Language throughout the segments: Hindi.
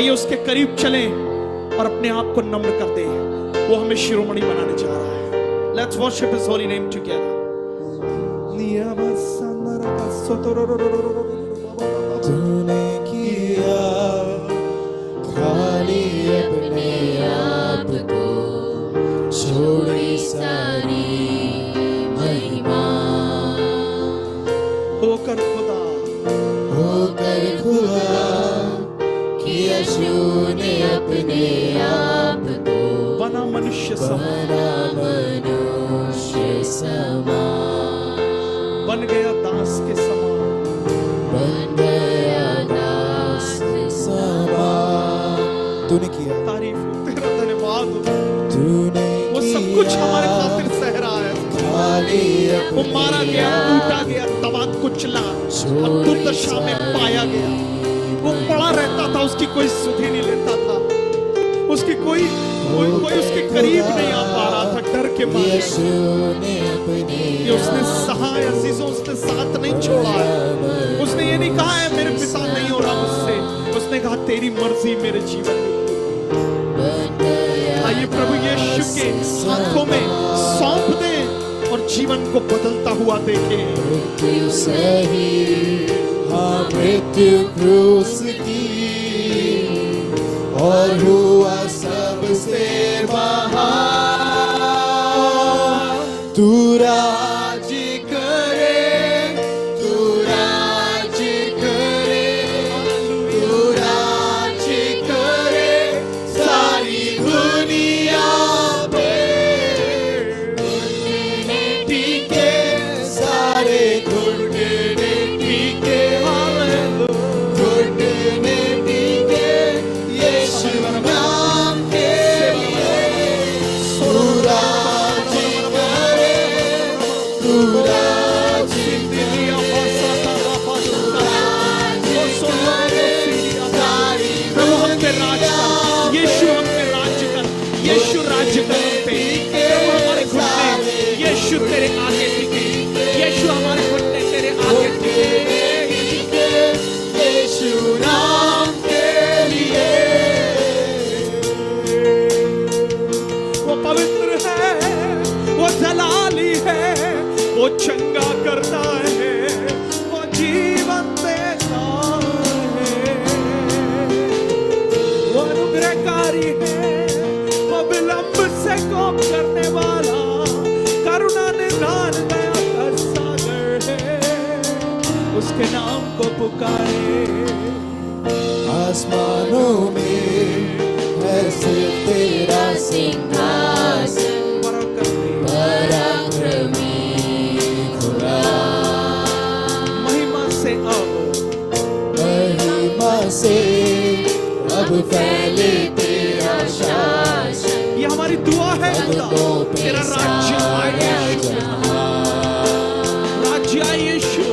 आइए उसके करीब चलें और अपने आप को नम्र कर दें। वो हमें शिरोमणि बनाने जा रहा है। Let's worship his holy name together. तूने किया खाली अपने आप को, छोड़ी सारी महिमा। होकर खुदा कि यीशु ने अपने आप को बना मनुष्य समान, बन गया दास के समान, बन गया दास के समान। तूने किया, तारीफ हो, तेरा धन्यवाद हो। तूने वो सब कुछ हमारे खातिर सह रहा है। वो मारा गया, टूटा गया, दबा कुचला और दुर्दशा में पाया गया। वो पड़ा रहता था, उसकी कोई सुधि नहीं लेता था, उसकी कोई उसके करीब नहीं आ पा रहा था डर के मारे। ये उसने सहा अजीजों, उसने साथ नहीं छोड़ा है। उसने ये नहीं कहा है मेरे पिता नहीं हो रहा मुझसे, उसने कहा तेरी मर्जी मेरे जीवन में। आइए प्रभु यीशु के हाथों में सौंप दें और जीवन को बदलता हुआ देखें। मृत्यु सही, हाँ मृत्यु क्रूस की, और हुआ सबसे महान। तू राज करे, तू राज करे, तू राज करे सारी दुनिया पे। टीके सारे घुटने टीके, घुटने टीके यीशु नाम के लिए। तू राज करे, तू राज प्रभु हम पे राज कर, यीशु हम पे राज कर, यीशु राज कर हम पे। प्रभु हमारे घुटने यीशु तेरे आगे टिके, यीशु हमारे घुटने तेरे आगे टिके। यीशु नाम के लिए। वो पवित्र है, वो जलाली है, वो चंगा करता है, वो जीवन देता है, वो अनुग्रहकारी है, वो विलंब से कोप करने वाला, करुणा निधान दया का सागर है। उसके नाम को पुकारे। आसमानों में है सिर्फ तेरा सिंहासन, पराक्रमी खुदा। महिमा से अब फैले तेरा शासन। ये हमारी दुआ है खुदा, तेरा राज्य आए, राज्य आए यीशु।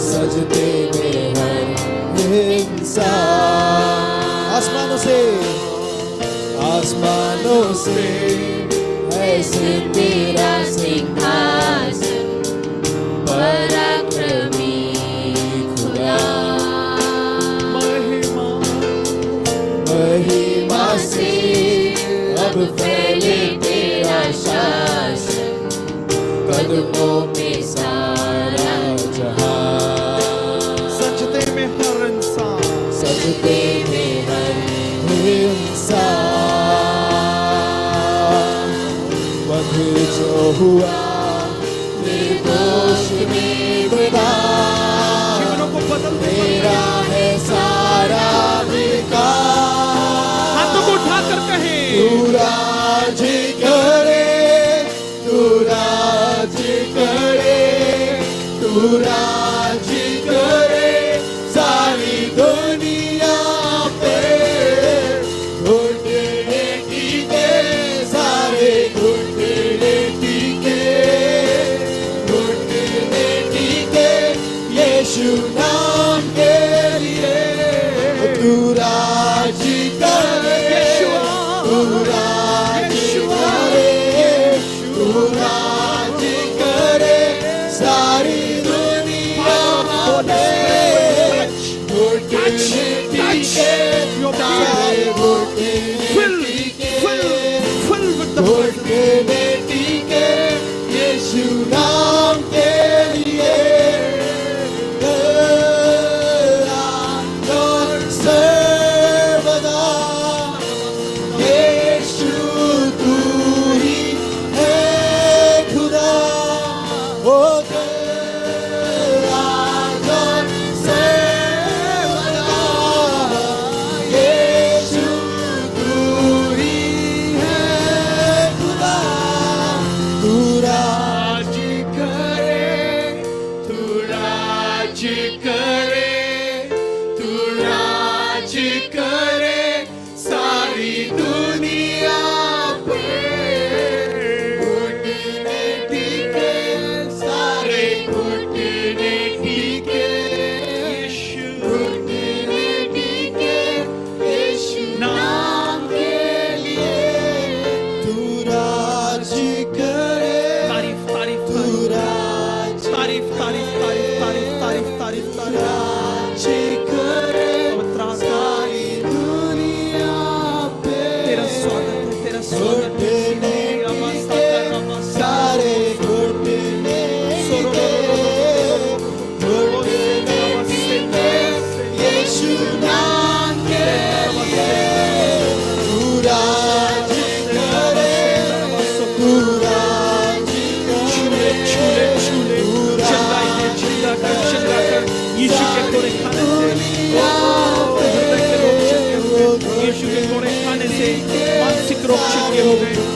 सजदे में हर इंसान, आसमानों से ऐसे तेरा सिंहासन, पराक्रमी खुदा। महिमा से अब फैले तेरा शासन, कदमों में सारा जहां। सजदे में हर इंसान, सजदे में हर इंसान। वध जो हुआ निर्दोष में बना, जीवनों को बदल तेरा है सारा विकास। हाथों को उठाकर कहे, तू राज करे, तू राज करे, तू राज करे सारी दुनिया पे। घुटने टीके सारे घुटने टीके, घुटने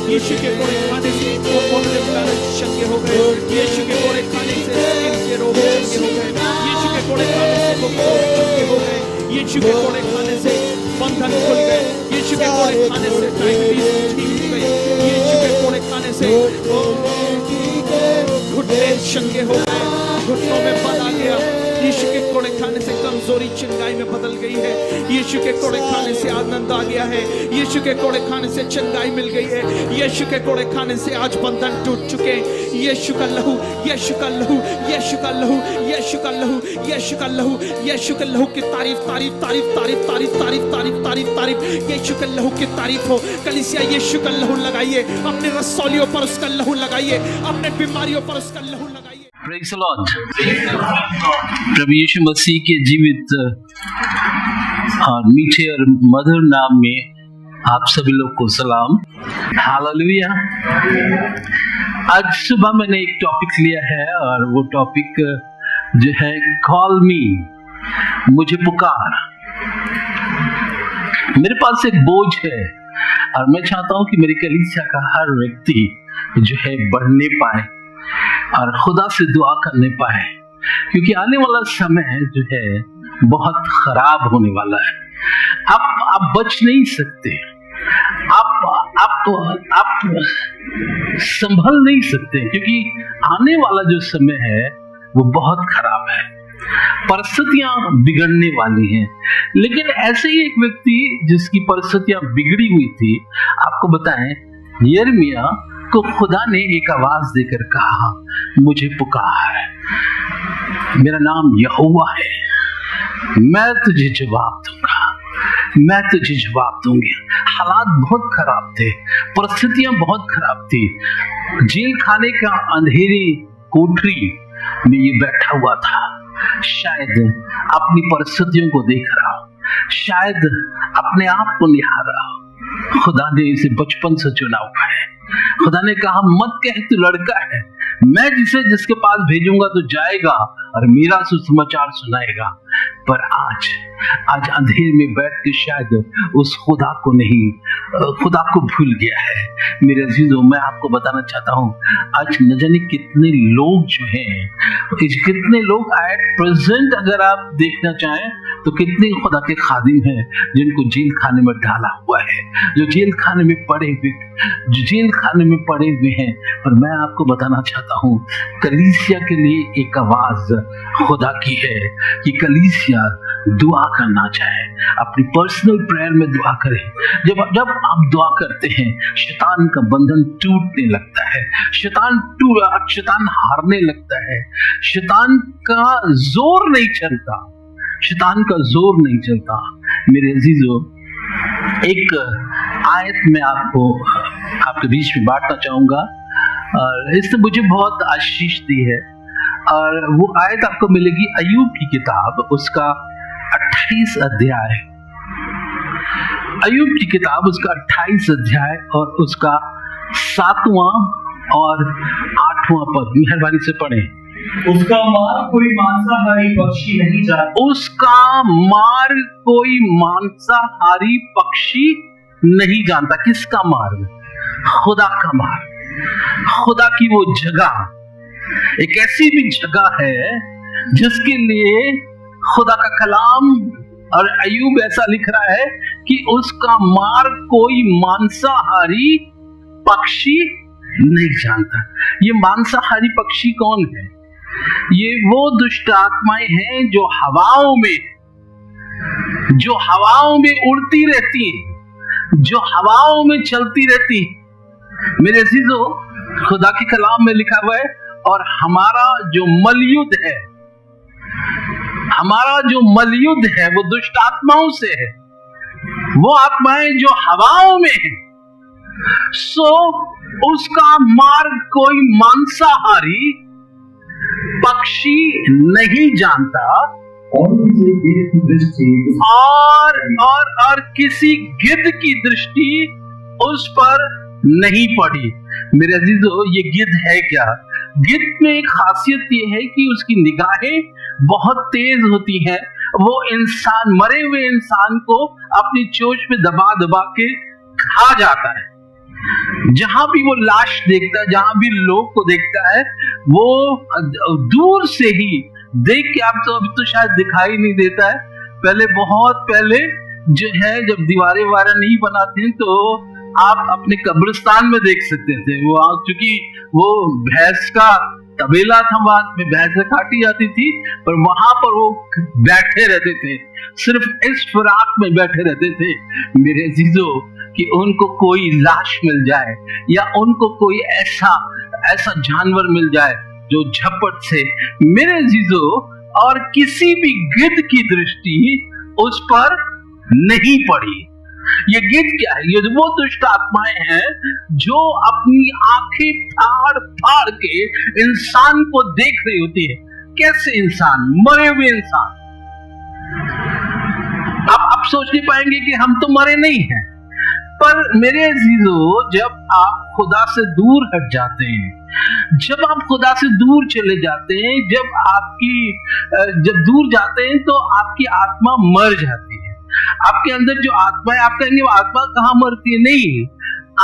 यीशु के कोड़े खाने से वो बोलने वाले चंगे हो गए। यीशु के कोड़े खाने से इनके रोग चंगे हो गए। यीशु के कोड़े खाने से वो चंगे हो गए। यीशु के कोड़े खाने से बंधन खुल गए। यीशु के कोड़े खाने से डायबिटीज ठीक हो गई। यीशु के कोड़े खाने से घुटने चंगे हो गए, घुटनों में बल आ गया। यीशु के कोड़े खाने से कमजोरी चंगाई में बदल गई है। यीशु के कोड़े खाने से आनंद आ गया है। यीशु के कोड़े खाने से चंगाई मिल गई है। यीशु के कोड़े खाने से आज बंधन टूट चुके हैं। यीशु का लहू, यीशु का लहू, यीशु का लहू, यीशु का लहू, यीशु का लहू, यीशु के लहू की तारीफ तारीफ तारीफ तारीफ तारीफ तारीफ तारीफ तारीफ तारीफ। यीशु के लहू की तारीफ हो। कलीसिया यीशु का लहू लगाइए, अपने रसौलियों पर उसका लहू लगाइए, अपने बीमारियों पर उसका लहू लगाइए। Praise the lord. प्रभु यीशु मसीह के जीवित और मीठे और मधुर नाम में आप सभी लोग को सलाम। हालेलुया। आज सुबह मैंने एक टॉपिक लिया है और वो टॉपिक जो है कॉल मी, मुझे पुकार। मेरे पास एक बोझ है और मैं चाहता हूं कि मेरी कलीसिया का हर व्यक्ति जो है बढ़ने पाए और खुदा से दुआ करने पाए, क्योंकि आने वाला समय जो है बहुत खराब होने वाला है। आप बच नहीं सकते, आप संभल नहीं सकते, क्योंकि आने वाला जो समय है वो बहुत खराब है। परिस्थितियां बिगड़ने वाली हैं। लेकिन ऐसे ही एक व्यक्ति जिसकी परिस्थितियां बिगड़ी हुई थी, आपको बताएं, यिर्मयाह को खुदा ने एक आवाज देकर कहा, मुझे पुकार, मेरा नाम यहोवा है, मैं तुझे जवाब दूंगा, मैं तुझे जवाब दूंगी। हालात बहुत खराब थे, परिस्थितियां बहुत खराब थी। जेल खाने का अंधेरी कोठरी में ये बैठा हुआ था, शायद अपनी परिस्थितियों को देख रहा हो, शायद अपने आप को निहार रहा हो। खुदा ने इसे बचपन से चुना हुआ है। खुदा ने कहा, मत कह तू लड़का है, मैं जिसके पास भेजूंगा तो जाएगा और मेरा सुसमाचार सुनाएगा। पर आज अंधेरे में बैठ के शायद उस खुदा को भूल गया है। मेरे अजीजों, मैं आपको बताना चाहता हूँ, आज न जाने कितने लोग जो हैं, कितने लोग एट प्रेजेंट अगर आप देखना चाहें तो कितने खुदा के खादिम हैं जिनको जेल खाने में डाला हुआ है, जो जेल खाने में पड़े हुए हैं। पर मैं आपको बताना चाहता हूँ, कलीसिया के लिए एक आवाज खुदा की है कि कलीसिया दुआ करना चाहे, अपनी पर्सनल प्रेयर में दुआ करें। जब आप दुआ करते हैं, शैतान का बंधन टूटने लगता है, शैतान हारने लगता है, शैतान का जोर नहीं चलता। मेरे अजीजों, एक आयत में आपके बीच में बांटना चाहूंगा और इसने मुझे बहुत आशीष दी है। और वो आयत आपको मिलेगी अय्यूब की किताब, उसका 28 अध्याय, अय्यूब की किताब उसका 28 अध्याय और उसका 7वां और 8वां पद। मेहरबानी से पढ़ें। उसका मार्ग कोई मांसाहारी पक्षी नहीं जानता। उसका मार्ग कोई मांसाहारी पक्षी नहीं जानता। किसका मार्ग? खुदा का मार्ग। खुदा की वो जगह एक ऐसी भी जगह है जिसके लिए खुदा का कलाम और अय्यूब ऐसा लिख रहा है कि उसका मार्ग कोई मांसाहारी पक्षी नहीं जानता। ये मांसाहारी पक्षी कौन है? ये वो दुष्ट आत्माएं हैं जो हवाओं में उड़ती रहती हैं, जो हवाओं में चलती रहती हैं। मेरे अजीजों, खुदा के कलाम में लिखा हुआ है, और हमारा जो मलयुद्ध है वो दुष्ट आत्माओं से है, वो आत्माएं जो हवाओं में है। सो उसका मार्ग कोई मांसाहारी पक्षी नहीं जानता और किसी गिद्ध की दृष्टि उस पर नहीं पड़ी। मेरे अजीजों, ये गिद्ध है क्या? गिद्ध में एक खासियत ये है कि उसकी निगाहें बहुत तेज होती हैं। वो इंसान, मरे हुए इंसान को अपनी चोंच पे दबा दबा के खा जाता है। जहां भी वो लाश देखता है, जहां भी लोग को देखता है, वो दूर से ही देख के, आप तो अभी तो शायद दिखाई नहीं देता है, पहले बहुत पहले जो है जब दीवारें वारें नहीं बनाती तो आप अपने कब्रिस्तान में देख सकते थे वो, क्योंकि वो भैंस का तबेला था, बाद में भैंसें काटी जाती थी, पर वहां पर वो बैठे रहते थे, सिर्फ इस फिराक में बैठे रहते थे मेरे अजीजों, कि उनको कोई लाश मिल जाए या उनको कोई ऐसा जानवर मिल जाए जो झपट से, मेरे अजीजों, और किसी भी गिद्ध की दृष्टि उस पर नहीं पड़ी। ये गिद्ध क्या है? ये वो दुष्ट आत्माएं हैं जो अपनी आंखें फाड़ फाड़ के इंसान को देख रही होती है। कैसे इंसान? मरे हुए इंसान। अब आप सोच नहीं पाएंगे कि हम तो मरे नहीं हैं, पर मेरे अजीजों, जब आप खुदा से दूर हट जाते हैं, जब आप खुदा से दूर चले जाते हैं, जब दूर जाते हैं तो आपकी आत्मा मर जाती है। आपके अंदर जो आत्मा है, आप कहेंगे वो आत्मा कहाँ मरती है? नहीं,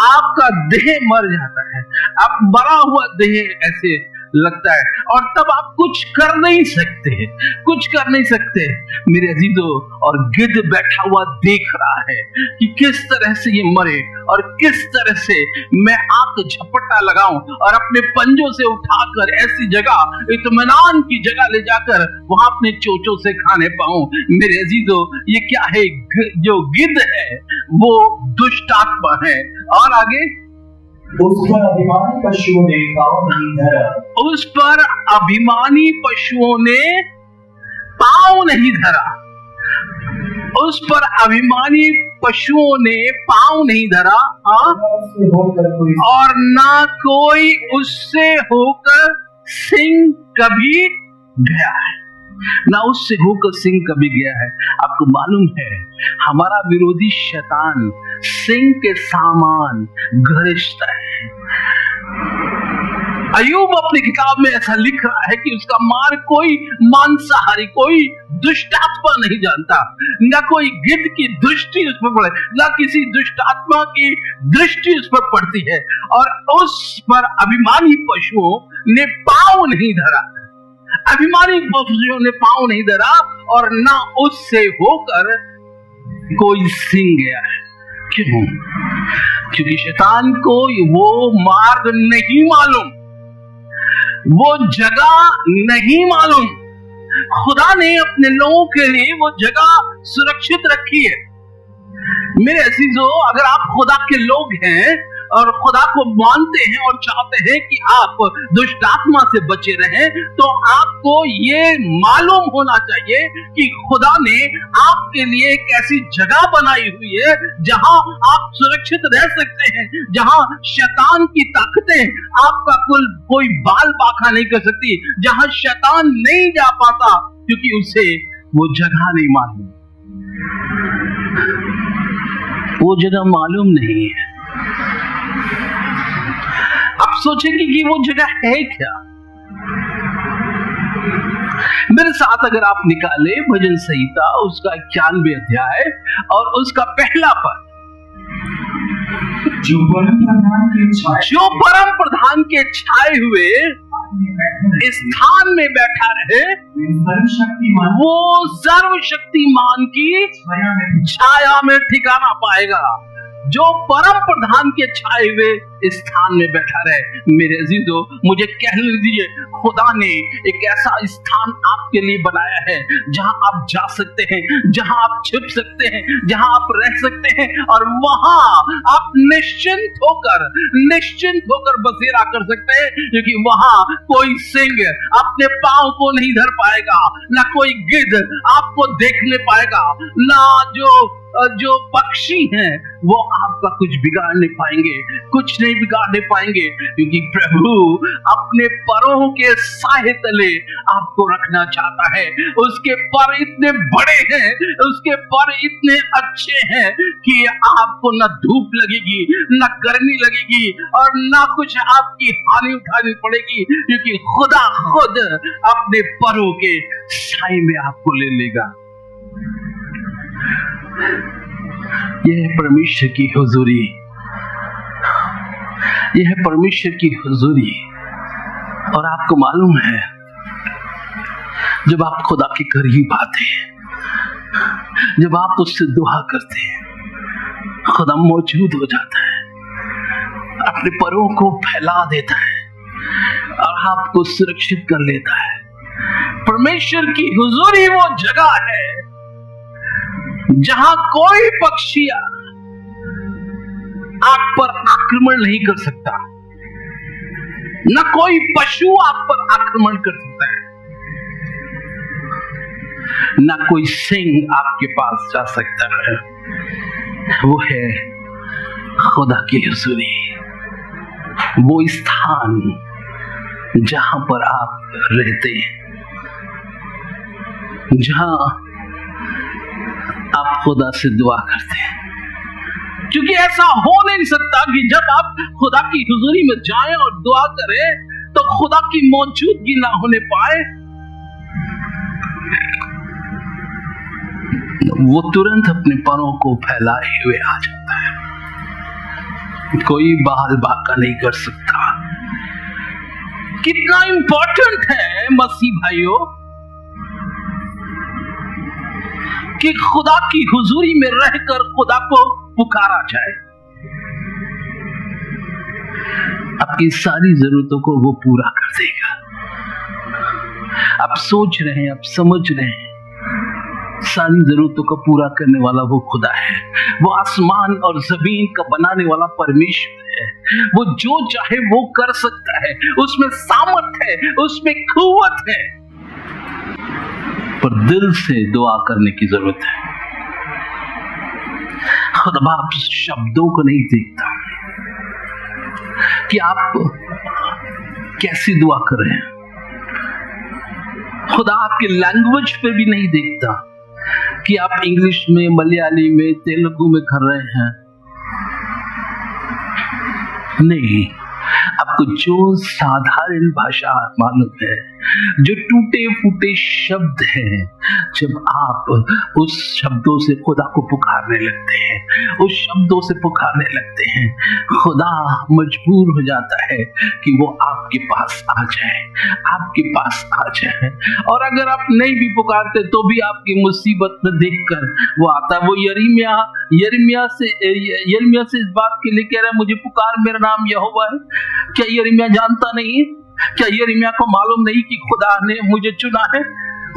आपका देह मर जाता है, आप मरा हुआ देह ऐसे लगता है, और तब आप कुछ कर नहीं सकते, कुछ कर नहीं सकते मेरे अजीजों। और गिद्ध बैठा हुआ देख रहा है कि किस तरह से ये मरे और किस तरह से मैं आंख झपट्टा लगाऊं और अपने पंजों से उठाकर ऐसी जगह, इत्मीनान की जगह ले जाकर वहां अपने चोचों से खाने पाऊं। मेरे अजीजों, ये क्या है? जो गिद्ध है वो दुष्ट आत्मा है। और आगे, उस पर अभिमानी पशुओं ने पाँव नहीं धरा। उस पर अभिमानी पशुओं ने पाँव नहीं धरा। उस पर अभिमानी पशुओं ने पाँव नहीं धरा, और ना कोई उससे होकर सिंह कभी गया है, ना उससे होकर सिंह कभी गया है। आपको मालूम है हमारा विरोधी शैतान सिंह के सामान गरिष्ठ है। अय्यूब अपनी किताब में ऐसा लिख रहा है कि उसका मार्ग कोई मांसाहारी, कोई दुष्ट आत्मा नहीं जानता, ना कोई गिद्ध की दृष्टि उस पर पड़े, ना किसी दुष्ट आत्मा की दृष्टि उस पर पड़ती है, और उस पर अभिमानी पशुओं ने पांव नहीं धरा। अभिमानी पशुओं ने पांव नहीं धरा, और ना उससे होकर कोई सिंह गया है। क्यों? क्योंकि शैतान को वो मार्ग नहीं मालूम, वो जगह नहीं मालूम। खुदा ने अपने लोगों के लिए वो जगह सुरक्षित रखी है। मेरे अजीजों, अगर आप खुदा के लोग हैं और खुदा को मानते हैं और चाहते हैं कि आप दुष्ट आत्मा से बचे रहें, तो आपको ये मालूम होना चाहिए कि खुदा ने आपके लिए एक ऐसी जगह बनाई हुई है जहां आप सुरक्षित रह सकते हैं, जहां शैतान की ताकतें आपका कोई बाल बांका नहीं कर सकती, जहां शैतान नहीं जा पाता, क्योंकि उसे वो जगह नहीं मालूम, वो जगह मालूम नहीं है। आप सोचेंगे कि वो जगह है क्या? मेरे साथ अगर आप निकाले भजन संहिता उसका 91 अध्याय और उसका पहला पद, जो परम प्रधान के छाए हुए स्थान में बैठा रहे, वो सर्वशक्तिमान की छाया में ठिकाना पाएगा। जो परम प्रधान के छाए हुए स्थान में बैठा रहे। मेरे अजीजों, मुझे कहने दीजिए, खुदा ने एक ऐसा स्थान आपके लिए बनाया है जहां आप जा सकते हैं, जहां आप छिप सकते हैं, जहां आप रह सकते हैं, और वहां आप निश्चिंत होकर बसेरा कर सकते हैं, क्योंकि वहां कोई सिंह अपने पांव को नहीं धर पाएगा, ना कोई गिद्ध आपको देखने पाएगा, ना जो पक्षी हैं वो आपका कुछ बिगाड़ नहीं पाएंगे, कुछ नहीं बिगाड़ने पाएंगे, क्योंकि प्रभु अपने परों के साए तले आपको रखना चाहता है। उसके पर इतने बड़े हैं, उसके पर इतने अच्छे हैं कि आपको न धूप लगेगी, न गर्मी लगेगी, और न कुछ आपकी हानि उठानी पड़ेगी, क्योंकि खुदा खुद अपने परों के साए में आपको ले लेगा। यह परमेश्वर की हुजूरी। यह है परमेश्वर की हुजूरी। और आपको मालूम है, जब आप खुदा के करीब आते हैं, जब आप उससे दुआ करते हैं, खुदा मौजूद हो जाता है, अपने परों को फैला देता है और आपको सुरक्षित कर लेता है। परमेश्वर की हुजूरी वो जगह है जहां कोई पक्षी आप पर आक्रमण नहीं कर सकता, न कोई पशु आप पर आक्रमण कर सकता है, न कोई सिंह आपके पास जा सकता है। वो है खुदा की हुजूरी, वो स्थान जहां पर आप रहते हैं, जहां आप खुदा से दुआ करते हैं। क्योंकि ऐसा हो नहीं सकता कि जब आप खुदा की हुजूरी में जाएं और दुआ करें तो खुदा की मौजूदगी ना होने पाए। वो तुरंत अपने परों को फैलाए हुए आ जाता है, कोई बाल बाका नहीं कर सकता। कितना इंपॉर्टेंट है मसीह भाइयों कि खुदा की हुजूरी में रहकर खुदा को पुकारा जाए। आपकी सारी जरूरतों को वो पूरा कर देगा। आप सोच रहे हैं, आप समझ रहे हैं, सारी जरूरतों को पूरा करने वाला वो खुदा है। वो आसमान और जमीन का बनाने वाला परमेश्वर है। वो जो चाहे वो कर सकता है, उसमें सामर्थ है, उसमें कुव्वत है, पर दिल से दुआ करने की जरूरत है। खुदा बाप शब्दों को नहीं देखता कि आप कैसी दुआ कर रहे हैं। खुदा आपके लैंग्वेज पे भी नहीं देखता कि आप इंग्लिश में, मलयाली में, तेलुगु में कर रहे हैं। नहीं, आपको जो साधारण भाषा मालूम है, जो टूटे फूटे शब्द हैं, जब आप उस शब्दों से खुदा को पुकारने लगते हैं, उस शब्दों से पुकारने लगते हैं, खुदा मजबूर हो जाता है कि वो आपके पास आ जाए, आपके पास आ जाए। और अगर आप नहीं भी पुकारते तो भी आपकी मुसीबत में देखकर वो आता है। वो यिर्मयाह से इस बात के लिए कह रहा है, मुझे पुकार, मेरा नाम यहोवा है। क्या यिर्मयाह जानता नहीं है? क्या यिर्मयाह को मालूम नहीं कि खुदा ने मुझे चुना है,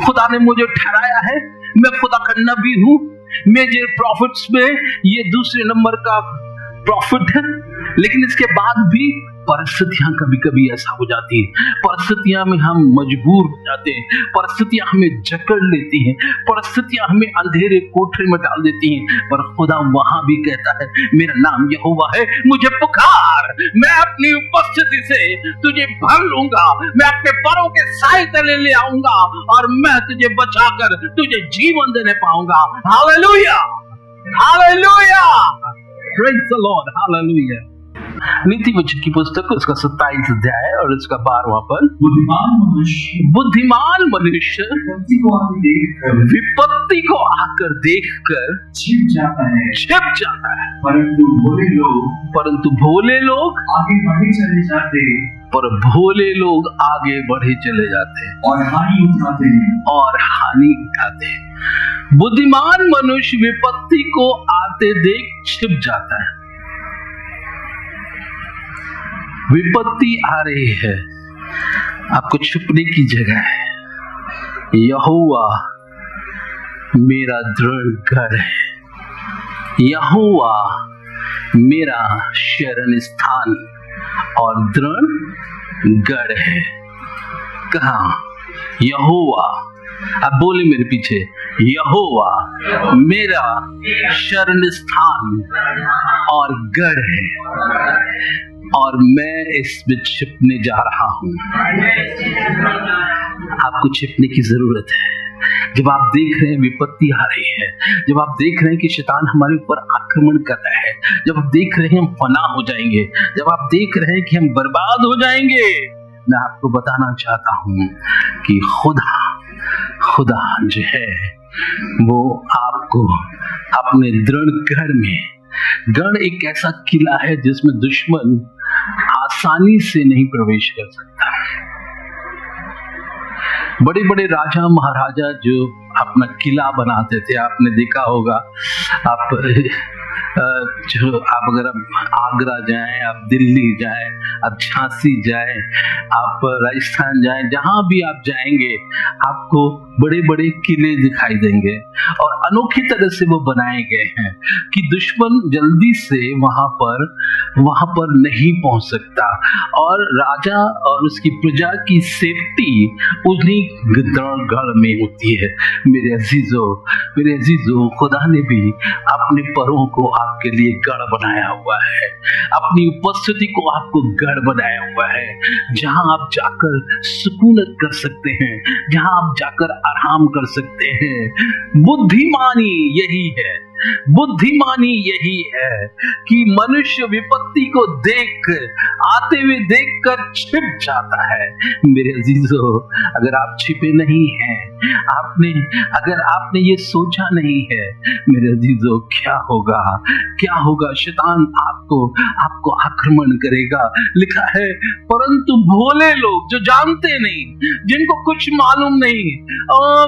खुदा ने मुझे ठहराया है, मैं खुदा का नबी हूं, मेजर प्रॉफिट्स में ये दूसरे नंबर का प्रॉफिट है। लेकिन इसके बाद भी परिस्थितियां कभी कभी ऐसा हो जाती है, परिस्थितियां में हम मजबूर हो जाते हैं, परिस्थितियां हमें जकड़ लेती हैं, परिस्थितियां हमें अंधेरे कोठरी में डाल देती हैं। पर खुदा वहां भी कहता है, मेरा नाम यहोवा है, मुझे पुकार, मैं अपनी उपस्थिति से तुझे भर लूंगा, मैं अपने परों के साए तले ले आऊंगा और मैं तुझे बचाकर तुझे जीवन देने पाऊंगा। Hallelujah, hallelujah, praise the Lord, hallelujah. नीति वचन की पुस्तक उसका 27 अध्याय और उसका 12वां पद। बुद्धिमान मनुष्य विपत्ति को आकर देखकर छिप जाता है, परंतु भोले लोग आगे बढ़े चले जाते हैं, पर भोले लोग आगे बढ़े चले जाते हैं और हानि उठाते हैं। बुद्धिमान मनुष्य विपत्ति को आते देख छिप जाता है। विपत्ति आ रही है, आपको छुपने की जगह है। यहोवा मेरा दृढ़ गढ़ है, यहोवा मेरा शरण स्थान और दृढ़ गढ़ है। कहाँ? यहोवा, आप बोले मेरे पीछे, यहोवा मेरा शरण स्थान और गढ़ है और मैं इसमें छिपने जा रहा हूं। आपको छिपने की जरूरत है। जब आप देख रहे हैं विपत्ति आ रही है, जब आप देख रहे हैं कि शैतान हमारे ऊपर आक्रमण कर रहा है, जब आप देख रहे हैं हम फना हो जाएंगे, जब आप देख रहे हैं कि हम बर्बाद हो जाएंगे, मैं आपको बताना चाहता हूं कि खुदा जो है वो आपको अपने दृढ़ गढ़ में, गढ़ एक ऐसा किला है जिसमें दुश्मन आसानी से नहीं प्रवेश कर सकता। बड़े बड़े राजा महाराजा जो अपना किला बनाते थे, आपने देखा होगा, आप अगर आगरा जाएं, आप दिल्ली जाएं, आप झांसी जाएं, आप राजस्थान जाएं, जहां भी आप जाएंगे आपको बड़े बड़े किले दिखाई देंगे और अनोखी तरह से वो बनाए गए हैं कि दुश्मन जल्दी से वहां पर नहीं पहुंच सकता और राजा और उसकी प्रजा की सेफ्टी उन्हीं गढ़ में होती है। मेरे अजीजों, खुदा ने भी अपने परों को आपके लिए गढ़ बनाया हुआ है, अपनी उपस्थिति को आपको गढ़ बनाया हुआ है, जहां आप जाकर सुकूनत कर सकते हैं, जहां आप जाकर आराम कर सकते हैं। बुद्धिमानी यही है कि मनुष्य विपत्ति को आते हुए देखकर छिप जाता है। मेरे अजीजों, अगर आप छिपे नहीं हैं, अगर आपने ये सोचा नहीं है, मेरे अजीजों, क्या होगा? शैतान आपको आक्रमण करेगा। लिखा है, परंतु भोले लोग जो जानते नहीं, जिनको कुछ मालूम नहीं,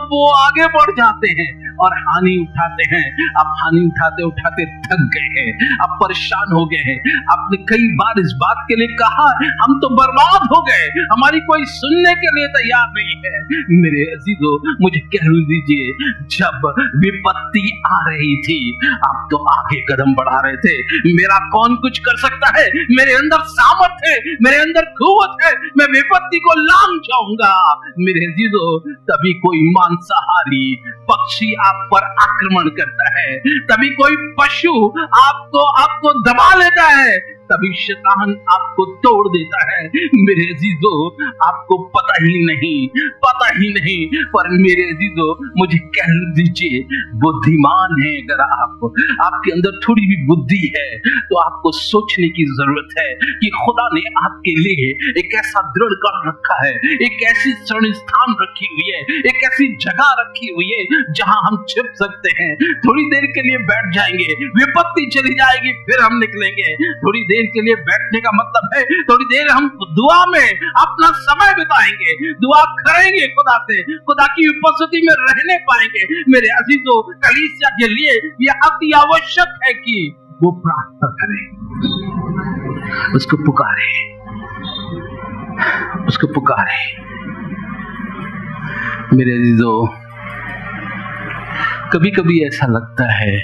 वो आगे बढ़ जाते हैं और हानि उठाते हैं। अब हानि उठाते थक गए हैं, अब परेशान हो गए हैं। आपने कई बार इस बात के लिए कहा, हम तो बर्बाद हो गए, हमारी कोई सुनने के लिए तैयार नहीं है। मेरे अजीजों, मुझे कह दीजिए, जब विपत्ति आ रही थी, आप तो आगे कदम बढ़ा रहे थे। मेरा कौन कुछ कर सकता है? मेरे अंदर सामर्थ है, मेरे अंदर कुव्वत है, मैं विपत्ति को लांघ जाऊंगा। मेरे अजीजों, तभी कोई मांसाहारी पक्षी आप पर आक्रमण करता है, तभी कोई पशु आपको दबा लेता है, तभी शैतान आपको तोड़ देता है। मेरे अजीजों, आपको पता ही नहीं, पर मेरे अजीजों, मुझे कह दीजिए, बुद्धिमान है। अगर आपके अंदर थोड़ी भी बुद्धि है तो आपको सोचने की जरूरत है कि खुदा ने आपके लिए एक ऐसा दृढ़ कर रखा है, एक ऐसी शरण स्थान रखी हुई है, एक ऐसी जगह रखी हुई है जहां हम छिप सकते हैं। थोड़ी देर के लिए बैठ जाएंगे, विपत्ति चली जाएगी, फिर हम निकलेंगे। थोड़ी देर के लिए बैठने का मतलब है थोड़ी देर हम दुआ में अपना समय बिताएंगे, दुआ करेंगे खुदा से, खुदा की उपस्थिति में रहने पाएंगे। मेरे अजीजों, कलीसिया के लिए यह अति आवश्यक है कि वो प्रार्थना करें, उसको पुकारे। मेरे अजीजों, कभी कभी ऐसा लगता है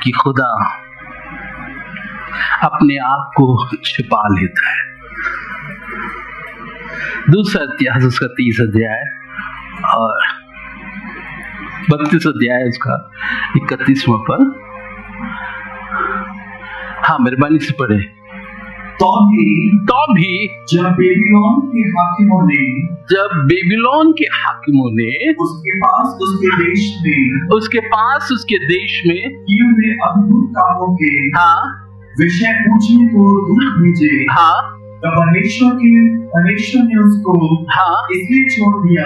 कि खुदा अपने आप को छिपा लेता है। दूसरा इतिहास उसका 30 अध्याय और 32 अध्याय उसका 31वां पद। हाँ, मेहरबानी से पढ़े। तो भी जब बेबीलोन के हाकिमों ने उसके पास उसके देश में किए हुए अद्भुत कामों के विषय पूछने को दूत भेजे, तब परमेश्वर ने उसको इसलिए छोड़ दिया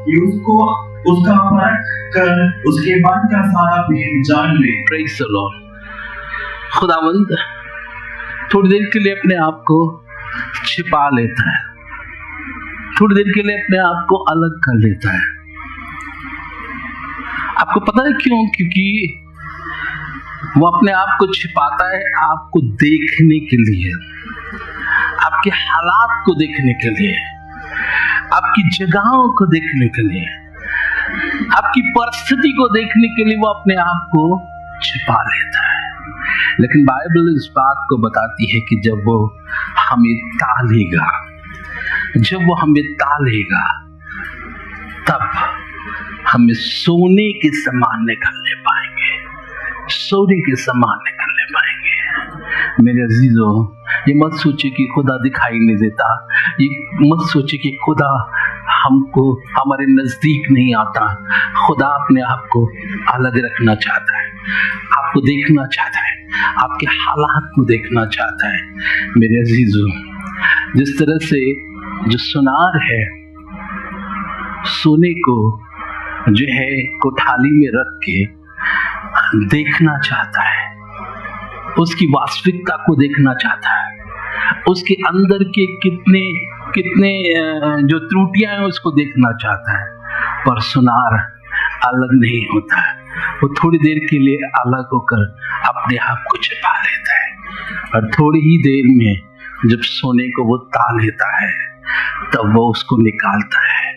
कि उसका परख कर उसके मन का सारा भेद जान ले। Praise the Lord. खुदावंद थोड़ी देर के लिए अपने आप को छिपा लेता है, थोड़ी देर के लिए अपने आप को अलग कर लेता है। आपको पता है क्यों? क्योंकि वो अपने आप को छिपाता है आपको देखने के लिए, आपके हालात को देखने के लिए, आपकी जगहों को देखने के लिए, आपकी परिस्थिति को देखने के लिए वो अपने आप को छिपा लेता है। लेकिन बाइबल इस बात को बताती है कि जब वो हमें तालेगा तब हमें सोने के समान निकलने पाएंगे। मेरे अजीजों, ये मत सोचिए कि खुदा दिखाई नहीं देता, ये मत सोचिए कि खुदा हमको हमारे नजदीक नहीं आता। खुदा अपने आप को अलग रखना चाहता है, आपको देखना चाहता है, आपके हालात को देखना चाहता है। मेरे अजीजों, जिस तरह से जो सुनार है सोने को जो है कोठाली में रख के देखना चाहता है, उसकी वास्तविकता को देखना चाहता है, उसके अंदर के कितने जो त्रुटियां हैं उसको देखना चाहता है। पर सुनार अलग नहीं होता है, वो थोड़ी देर के लिए अलग होकर अपने आप को छिपा लेता है और थोड़ी ही देर में जब सोने को वो ता लेता है तब वो उसको निकालता है,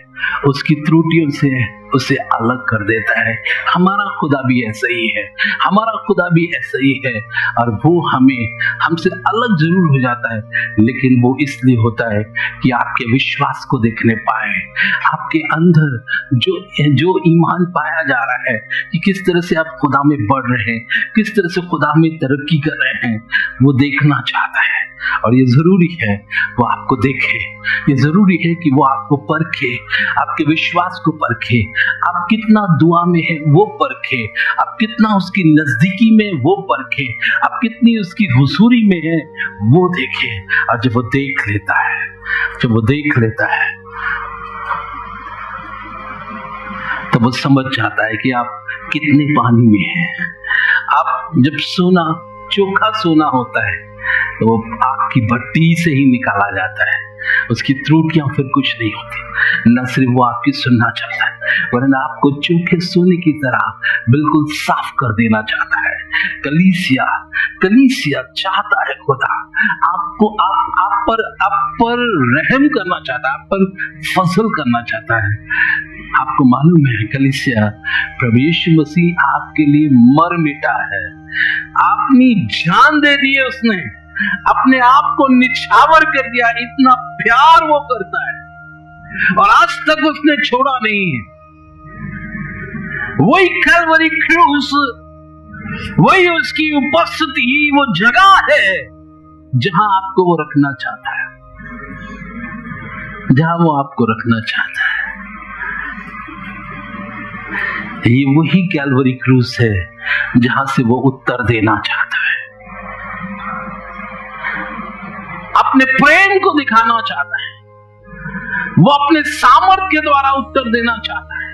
उसकी त्रुटियों से उसे अलग कर देता है। हमारा खुदा भी ऐसा ही है, हमारा खुदा भी ऐसा ही है। और वो हमसे अलग जरूर हो जाता है, लेकिन वो इसलिए होता है कि आपके विश्वास को देखने पाए, आपके अंदर जो ईमान पाया जा रहा है कि किस तरह से आप खुदा में बढ़ रहे हैं, किस तरह से खुदा में तरक्की कर रहे हैं, वो देखना चाहता है। और ये जरूरी है वो आपको देखे, ये जरूरी है कि वो आपको परखे, आपके विश्वास को परखे, आप कितना दुआ में है वो परखे, आप कितना उसकी नजदीकी में वो परखे, आप कितनी उसकी हुजूरी में है वो देखे। और जब वो देख लेता है तो वो समझ जाता है कि आप कितने पानी में हैं। आप जब चोखा सोना होता है तो वो आग की भट्टी से ही निकाला जाता है, उसकी त्रुटियां फिर कुछ नहीं होती। न सिर्फ वो आपकी सुनना चाहता है वरन आपको चोखे सोने की तरह बिल्कुल साफ कर देना चाहता है। कलीसिया चाहता है खुदा आपको आप पर रहम करना चाहता है, आप पर फजल करना चाहता है। आपको मालूम है कलीसिया प्रभु यीशु मसीह आपके लिए मर मिटा है, अपनी जान दे दी है, उसने अपने आप को निछावर कर दिया। इतना प्यार वो करता है और आज तक उसने छोड़ा नहीं है। वही कैलवरी क्रूस, वही उसकी उपस्थिति, वो जगह है जहां आपको वो रखना चाहता है, जहां वो आपको रखना चाहता है। ये वही कैलवरी क्रूस है जहां से वो उत्तर देना चाहता है, अपने प्रेम को दिखाना चाहता है, वो अपने सामर्थ्य के द्वारा उत्तर देना चाहता है।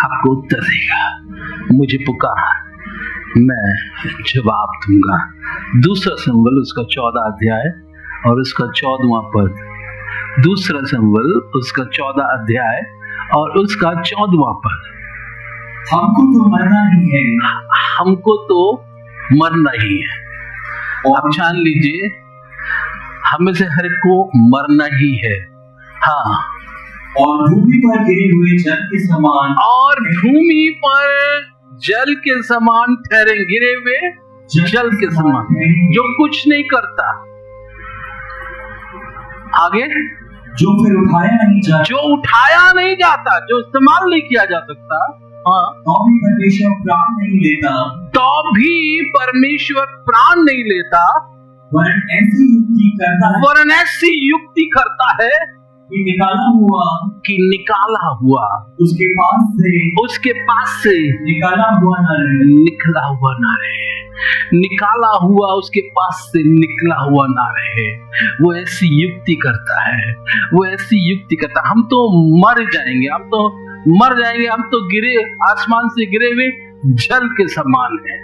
आपको उत्तर देगा, मुझे पुकार, मैं जवाब दूंगा। दूसरा संबल उसका 14 अध्याय और उसका 14वां पद। दूसरा संबल उसका 14 अध्याय और उसका 14वां पद। हमको तो मरना ही है, हमको तो मरना ही है। आप जान लीजिए, हमें से हर एक को मरना ही है। हाँ, और भूमि पर गिरे हुए जल के समान, और भूमि पर जल के समान ठहरे, गिरे हुए जल के समान, जो कुछ नहीं करता। आगे, जो फिर उठाया नहीं जाता, जो उठाया नहीं जाता, जो इस्तेमाल नहीं किया जा सकता। हाँ, तो भी परमेश्वर प्राण नहीं लेता, तो भी परमेश्वर प्राण नहीं लेता, वरन ऐसी युक्ति करता है कि निकाला हुआ उसके पास से निकाला हुआ ना रहे, निकाला हुआ उसके पास से निकला हुआ ना रहे। वो ऐसी युक्ति करता है, वो ऐसी युक्ति करता है। हम तो मर जाएंगे, हम तो गिरे, आसमान से गिरे हुए जल के समान है,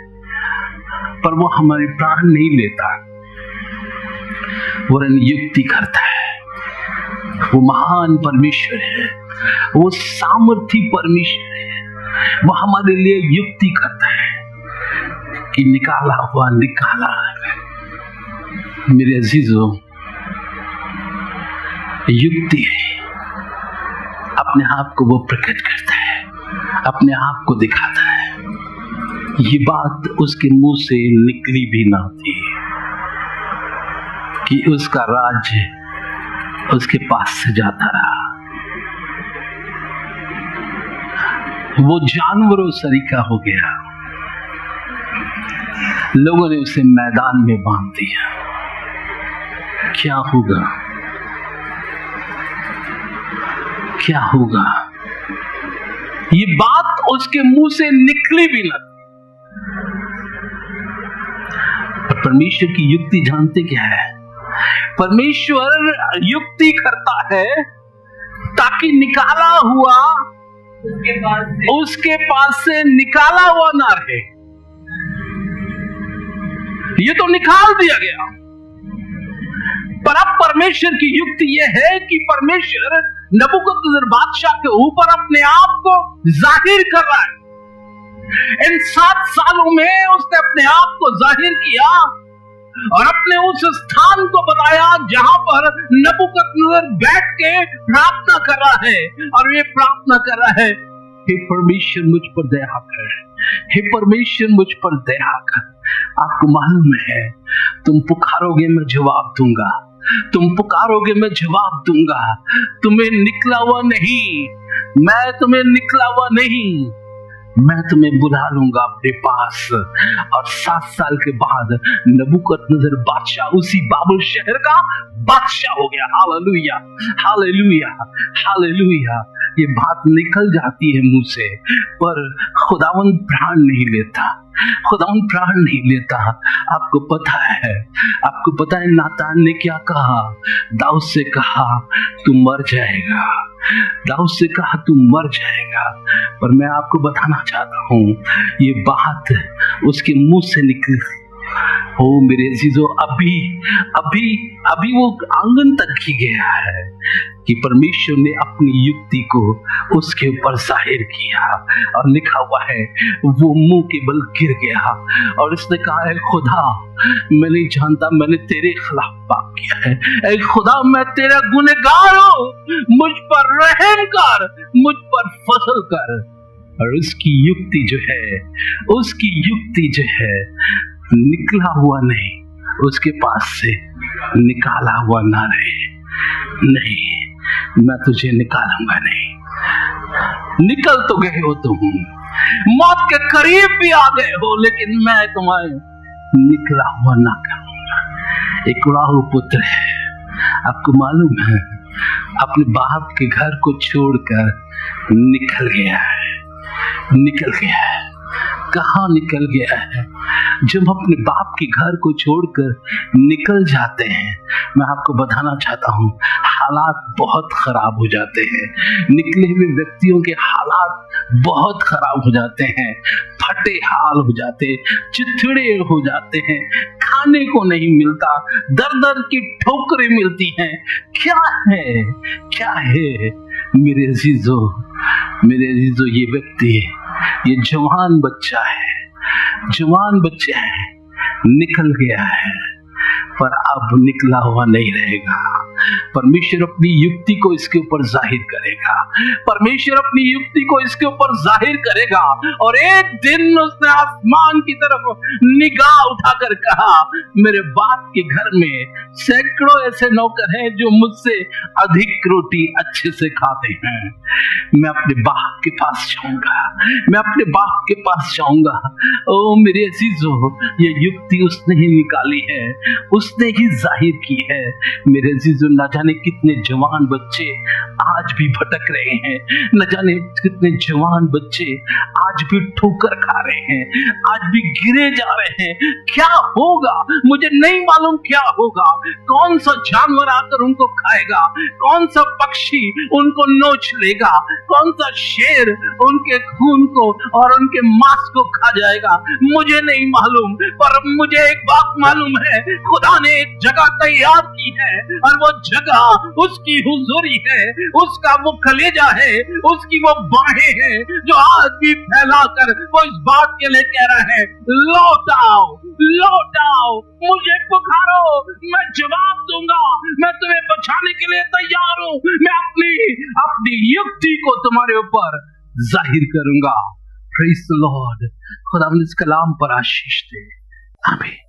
पर वो हमारे प्राण नहीं लेता, वो युक्ति करता है। वो महान परमेश्वर है, वो सामर्थी परमेश्वर है, वो हमारे लिए युक्ति करता है कि निकाला। मेरे अजीजों, युक्ति है, अपने आप को वो प्रकट करता है, अपने आप को दिखाता है। ये बात उसके मुंह से निकली भी ना थी कि उसका राज्य उसके पास से जाता रहा। वो जानवरों सरीका हो गया, लोगों ने उसे मैदान में बांध दिया। क्या होगा? ये बात उसके मुंह से निकली भी ना। पर परमेश्वर की युक्ति जानते क्या है? परमेश्वर युक्ति करता है ताकि निकाला हुआ उसके पास से निकाला हुआ ना रहे। ये तो निकाल दिया गया, परमेश्वर की युक्ति यह है कि परमेश्वर नबूकदनेस्सर बादशाह के ऊपर अपने आप को जाहिर कर रहा है। इन 7 सालों में उसने अपने आप को जाहिर किया और अपने उस स्थान को बताया जहां पर नबूकदनेस्सर बैठ के प्रार्थना कर रहा है, और ये प्रार्थना कर रहा है, हे परमेश्वर मुझ पर दया कर, हे परमेश्वर मुझ पर दया कर। आपको मालूम है, तुम पुकारोगे मैं जवाब दूंगा, तुम पुकारोगे मैं जवाब दूंगा। तुम्हें निकला हुआ नहीं, मैं तुम्हें निकला हुआ नहीं, मैं तुम्हें बुला लूंगा अपने पास। और 7 साल के बाद नबूकदनेस्सर बादशाह उसी बाबुल शहर का बादशाह हो गया। Hallelujah, hallelujah, hallelujah. ये बात निकल जाती है मुंह से, पर खुदावंद प्राण नहीं लेता, खुदावंद प्राण नहीं लेता। आपको पता है, आपको पता है नातान ने क्या कहा? दाऊद से कहा तू मर जाएगा, दाऊद से कहा तू मर जाएगा। पर मैं आपको बताना चाहता हूँ, ये बात उसके मुंह से निकली। ओ मेरे अजीजों, अभी वो आंगन तक ही गया है कि परमेश्वर ने अपनी युक्ति को उसके ऊपर जाहिर किया, और लिखा हुआ है वो मुंह के बल गिर गया और उसने कहा, है खुदा मैं नहीं जानता मैंने तेरे खिलाफ पाप किया है, ऐ खुदा मैं तेरा गुनहगार हूं, मुझ पर रहम कर, मुझ पर फजल कर। और उसकी युक्ति जो है निकला हुआ नहीं, उसके पास से निकाला हुआ ना रहे। नहीं, मैं तुझे निकालूंगा नहीं। निकल तो गए हो तुम, मौत के करीब भी आ गए हो, लेकिन मैं तुम्हें निकला हुआ ना करूंगा। एक लाहू पुत्र है, आपको मालूम है, अपने बाप के घर को छोड़कर निकल गया है। कहाँ निकल गया है? जब अपने बाप के घर को छोड़कर निकल जाते हैं, मैं आपको बताना चाहता हूँ, हालात बहुत खराब हो जाते हैं। निकले हुए व्यक्तियों के हालात बहुत खराब हो जाते हैं, फटे हाल हो जाते, चिथड़े हो जाते हैं, खाने को नहीं मिलता, दर दर की ठोकरें मिलती हैं। क्या है मेरे अजीजों, ये व्यक्ति, ये जवान बच्चा है, निकल गया है, पर अब निकला हुआ नहीं रहेगा। परमेश्वर अपनी युक्ति को इसके ऊपर जाहिर करेगा, परमेश्वर अपनी युक्ति को इसके ऊपर जाहिर करेगा। और एक दिन उसने आसमान की तरफ निगाह उठाकर कहा, मेरे बाप के घर में सैकड़ों ऐसे नौकर हैं जो मुझसे अधिक रोटी अच्छे से खाते हैं। मैं अपने बाप के पास जाऊंगा, ओ मेरे अजीजों, ये युक्ति उसने ही निकाली है, उसने ही जाहिर की है। मेरे अजीजों, न जाने कितने जवान बच्चे आज भी भटक रहे हैं, न जाने कितने जवान बच्चे आज भी ठोकर खा रहे हैं, आज भी गिरे जा रहे हैं। क्या होगा मुझे नहीं मालूम, क्या होगा? कौन सा जानवर आकर उनको खाएगा, कौन सा पक्षी उनको नोच लेगा, कौन सा शेर उनके खून को और उनके मांस को खा जाएगा, मुझे नहीं मालूम। पर मुझे एक बात मालूम है, खुदा ने एक जगह तैयार की है, और वो जगह उसकी हुजूरी है, उसका वो कलेजा है, उसकी वो बाहें हैं, जो आज भी फैलाकर वो इस बात के लिए कह रहा है, लौट आओ, मुझे पुकारो, मैं जवाब दूंगा, मैं तुम्हें बचाने के लिए तैयार हूं, मैं अपनी युक्ति को तुम्हारे ऊपर जाहिर करूंगा। Praise the Lord. खुदा इस कलाम पर आशीष दे। आमीन।